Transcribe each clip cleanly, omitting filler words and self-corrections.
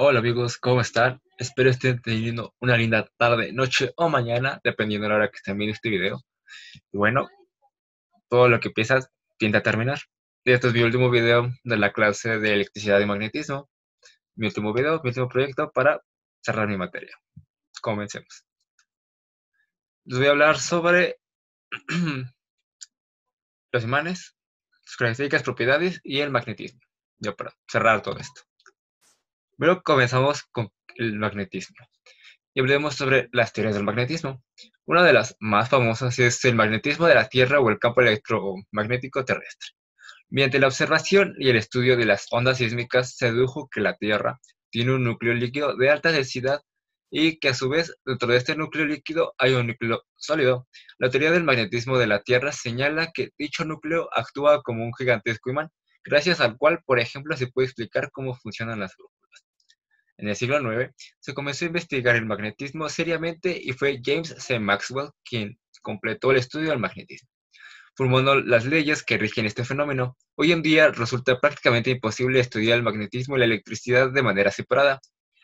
Hola amigos, ¿cómo están? Espero estén teniendo una linda tarde, noche o mañana, dependiendo de la hora que estén viendo este video. Y bueno, todo lo que empiezas tiende a terminar. Y este es mi último video de la clase de electricidad y magnetismo. Mi último video, mi último proyecto para cerrar mi materia. Comencemos. Les voy a hablar sobre los imanes, sus características, propiedades y el magnetismo. Ya para cerrar todo esto. Primero comenzamos con el magnetismo. Y hablemos sobre las teorías del magnetismo. Una de las más famosas es el magnetismo de la Tierra o el campo electromagnético terrestre. Mediante la observación y el estudio de las ondas sísmicas se dedujo que la Tierra tiene un núcleo líquido de alta densidad y que a su vez dentro de este núcleo líquido hay un núcleo sólido. La teoría del magnetismo de la Tierra señala que dicho núcleo actúa como un gigantesco imán, gracias al cual, por ejemplo, se puede explicar cómo funcionan las brújulas. En el siglo IX se comenzó a investigar el magnetismo seriamente y fue James C. Maxwell quien completó el estudio del magnetismo, formando las leyes que rigen este fenómeno. Hoy en día resulta prácticamente imposible estudiar el magnetismo y la electricidad de manera separada.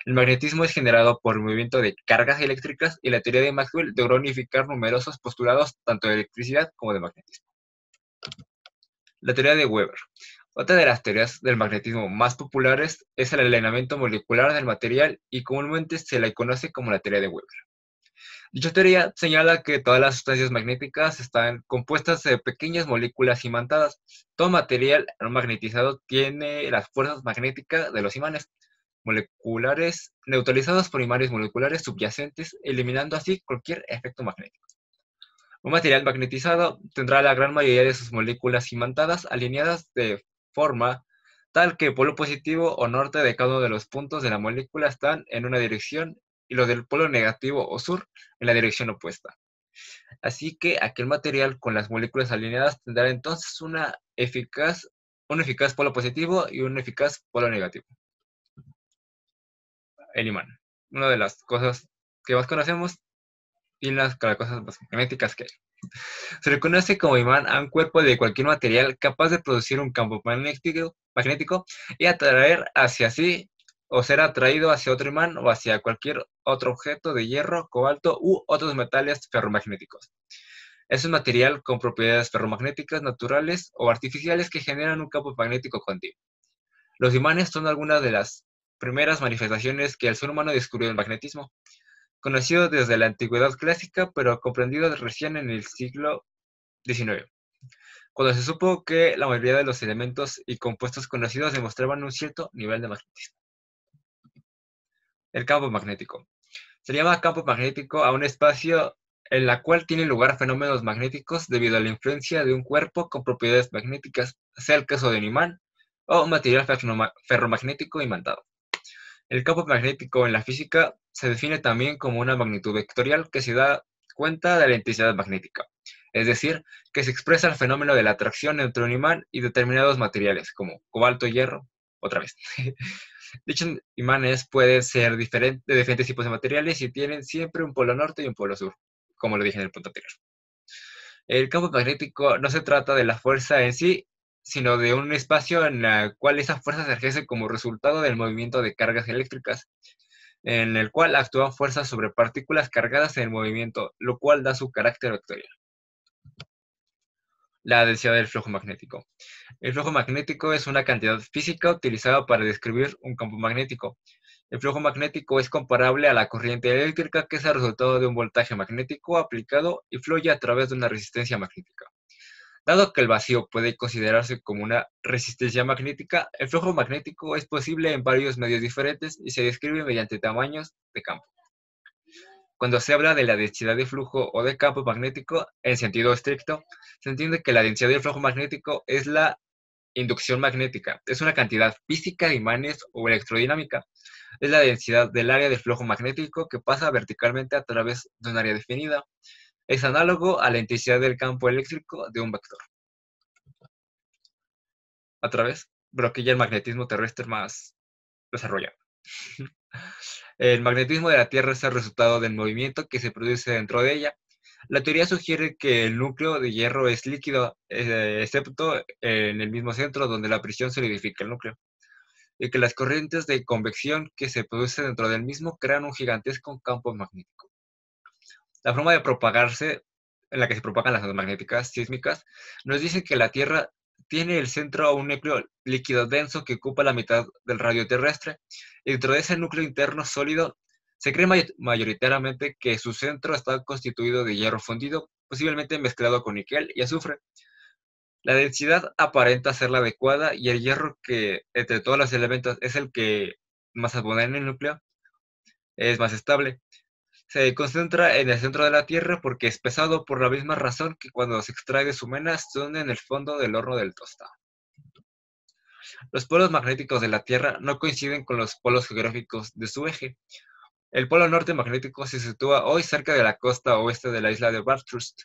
El magnetismo es generado por el movimiento de cargas eléctricas y la teoría de Maxwell logró unificar numerosos postulados tanto de electricidad como de magnetismo. La teoría de Weber. Otra de las teorías del magnetismo más populares es el alineamiento molecular del material y comúnmente se la conoce como la teoría de Weber. Dicha teoría señala que todas las sustancias magnéticas están compuestas de pequeñas moléculas imantadas. Todo material no magnetizado tiene las fuerzas magnéticas de los imanes moleculares neutralizados por imanes moleculares subyacentes, eliminando así cualquier efecto magnético. Un material magnetizado tendrá la gran mayoría de sus moléculas imantadas alineadas de forma tal que el polo positivo o norte de cada uno de los puntos de la molécula están en una dirección y los del polo negativo o sur en la dirección opuesta. Así que aquel material con las moléculas alineadas tendrá entonces un eficaz polo positivo y un eficaz polo negativo. El imán, una de las cosas que más conocemos y las cosas más magnéticas que hay. Se reconoce como imán a un cuerpo de cualquier material capaz de producir un campo magnético y atraer hacia sí o ser atraído hacia otro imán o hacia cualquier otro objeto de hierro, cobalto u otros metales ferromagnéticos. Es un material con propiedades ferromagnéticas naturales o artificiales que generan un campo magnético continuo. Los imanes son algunas de las primeras manifestaciones que el ser humano descubrió del magnetismo, conocido desde la antigüedad clásica, pero comprendido recién en el siglo XIX, cuando se supo que la mayoría de los elementos y compuestos conocidos demostraban un cierto nivel de magnetismo. El campo magnético. Se llama campo magnético a un espacio en la cual tienen lugar fenómenos magnéticos debido a la influencia de un cuerpo con propiedades magnéticas, sea el caso de un imán o un material ferromagnético imantado. El campo magnético en la física se define también como una magnitud vectorial que se da cuenta de la intensidad magnética, es decir, que se expresa el fenómeno de la atracción entre un imán y determinados materiales, como cobalto y hierro, otra vez. Dichos imanes pueden ser de diferentes tipos de materiales y tienen siempre un polo norte y un polo sur, como lo dije en el punto anterior. El campo magnético no se trata de la fuerza en sí, sino de un espacio en el cual esa fuerza se ejerce como resultado del movimiento de cargas eléctricas, en el cual actúan fuerzas sobre partículas cargadas en el movimiento, lo cual da su carácter vectorial. La densidad del flujo magnético. El flujo magnético es una cantidad física utilizada para describir un campo magnético. El flujo magnético es comparable a la corriente eléctrica, que es el resultado de un voltaje magnético aplicado y fluye a través de una resistencia magnética. Dado que el vacío puede considerarse como una resistencia magnética, el flujo magnético es posible en varios medios diferentes y se describe mediante tamaños de campo. Cuando se habla de la densidad de flujo o de campo magnético, en sentido estricto, se entiende que la densidad del flujo magnético es la inducción magnética. Es una cantidad física de imanes o electrodinámica. Es la densidad del área del flujo magnético que pasa verticalmente a través de un área definida. Es análogo a la intensidad del campo eléctrico de un vector. A través, pero aquí ya el magnetismo terrestre más desarrollado. El magnetismo de la Tierra es el resultado del movimiento que se produce dentro de ella. La teoría sugiere que el núcleo de hierro es líquido, excepto en el mismo centro donde la presión solidifica el núcleo. y que las corrientes de convección que se producen dentro del mismo crean un gigantesco campo magnético. La forma de propagarse, en la que se propagan las ondas magnéticas sísmicas, nos dice que la Tierra tiene el centro a un núcleo líquido denso que ocupa la mitad del radio terrestre, y dentro de ese núcleo interno sólido se cree mayoritariamente que su centro está constituido de hierro fundido, posiblemente mezclado con níquel y azufre. La densidad aparenta ser la adecuada y el hierro, que entre todos los elementos es el que más abunda en el núcleo, es más estable. Se concentra en el centro de la Tierra porque es pesado, por la misma razón que cuando se extrae de su mena se hunde en el fondo del horno del tostado. Los polos magnéticos de la Tierra no coinciden con los polos geográficos de su eje. El polo norte magnético se sitúa hoy cerca de la costa oeste de la isla de Bathurst,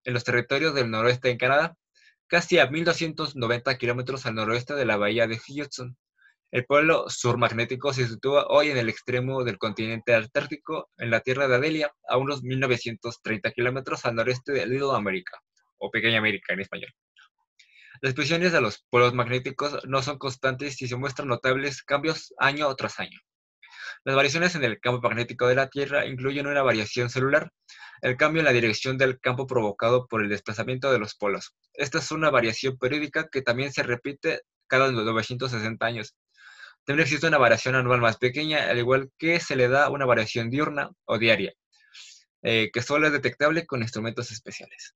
en los territorios del noroeste en Canadá, casi a 1290 kilómetros al noroeste de la bahía de Hudson. El polo sur magnético se sitúa hoy en el extremo del continente antártico, en la tierra de Adelia, a unos 1930 kilómetros al noreste de Little America, o Pequeña América en español. Las presiones de los polos magnéticos no son constantes y se muestran notables cambios año tras año. Las variaciones en el campo magnético de la Tierra incluyen una variación celular, el cambio en la dirección del campo provocado por el desplazamiento de los polos. Esta es una variación periódica que también se repite cada 960 años. También existe una variación anual más pequeña, al igual que se le da una variación diurna o diaria, que solo es detectable con instrumentos especiales.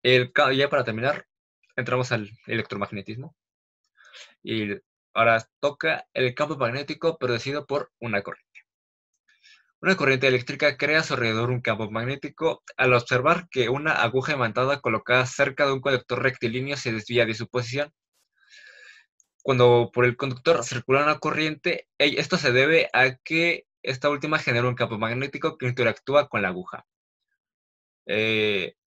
Ya para terminar, entramos al electromagnetismo. Y ahora toca el campo magnético producido por una corriente. Una corriente eléctrica crea a su alrededor un campo magnético al observar que una aguja imantada colocada cerca de un conductor rectilíneo se desvía de su posición. Cuando por el conductor circula una corriente, esto se debe a que esta última genera un campo magnético que interactúa con la aguja.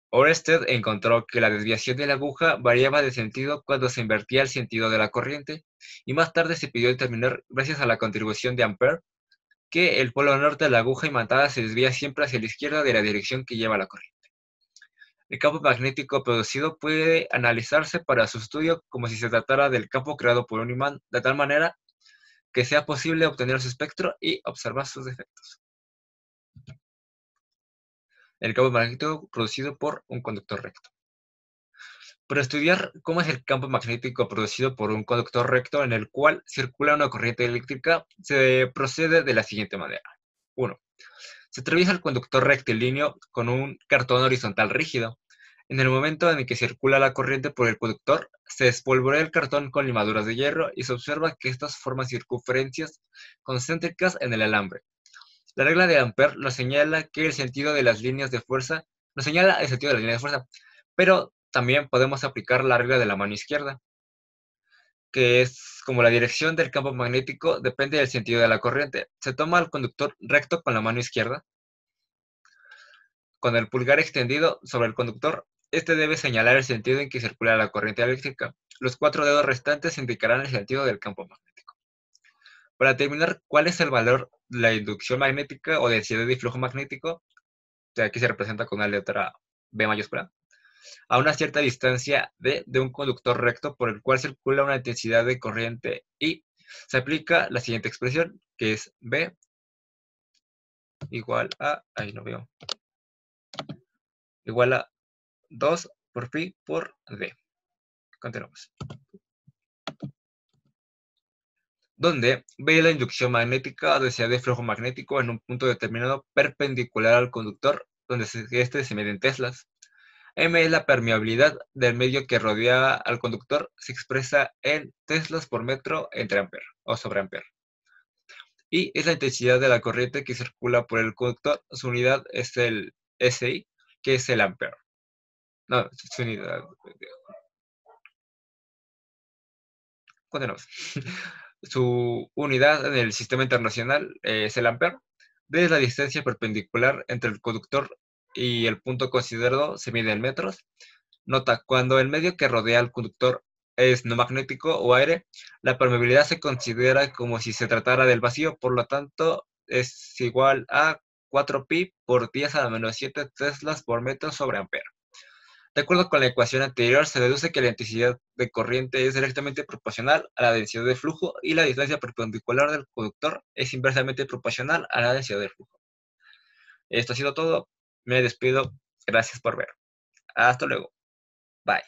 Oersted encontró que la desviación de la aguja variaba de sentido cuando se invertía el sentido de la corriente, y más tarde se pidió determinar, gracias a la contribución de Ampère, que el polo norte de la aguja imantada se desvía siempre hacia la izquierda de la dirección que lleva la corriente. El campo magnético producido puede analizarse para su estudio como si se tratara del campo creado por un imán, de tal manera que sea posible obtener su espectro y observar sus efectos. El campo magnético producido por un conductor recto. Para estudiar cómo es el campo magnético producido por un conductor recto en el cual circula una corriente eléctrica, se procede de la siguiente manera. 1. Se atraviesa el conductor rectilíneo con un cartón horizontal rígido. En el momento en el que circula la corriente por el conductor, se espolvorea el cartón con limaduras de hierro y se observa que estas forman circunferencias concéntricas en el alambre. La regla de Ampère nos señala que el sentido de las líneas de fuerza, pero también podemos aplicar la regla de la mano izquierda, que es como la dirección del campo magnético depende del sentido de la corriente. Se toma al conductor recto con la mano izquierda, con el pulgar extendido sobre el conductor. Este debe señalar el sentido en que circula la corriente eléctrica. Los 4 dedos restantes indicarán el sentido del campo magnético. Para determinar cuál es el valor de la inducción magnética o densidad de flujo magnético, que aquí se representa con una letra B mayúscula, a una cierta distancia de un conductor recto por el cual circula una intensidad de corriente I, se aplica la siguiente expresión, que es B igual a, igual a 2 por pi por D. Continuamos. Donde B la inducción magnética o densidad de flujo magnético en un punto determinado perpendicular al conductor, donde este se mide en teslas. M es la permeabilidad del medio que rodea al conductor, se expresa en teslas por metro entre amper o sobre amper. Y es la intensidad de la corriente que circula por el conductor. Su unidad es el SI, que es el amper. No, su unidad. Continuamos. Su unidad en el sistema internacional es el amper. Desde la distancia perpendicular entre el conductor y el punto considerado se mide en metros. Nota: cuando el medio que rodea al conductor es no magnético o aire, la permeabilidad se considera como si se tratara del vacío, por lo tanto es igual a 4pi por 10⁻⁷ teslas por metro sobre ampere. De acuerdo con la ecuación anterior, se deduce que la intensidad de corriente es directamente proporcional a la densidad de flujo y la distancia perpendicular del conductor es inversamente proporcional a la densidad de flujo. Esto ha sido todo. Me despido. Gracias por ver. Hasta luego. Bye.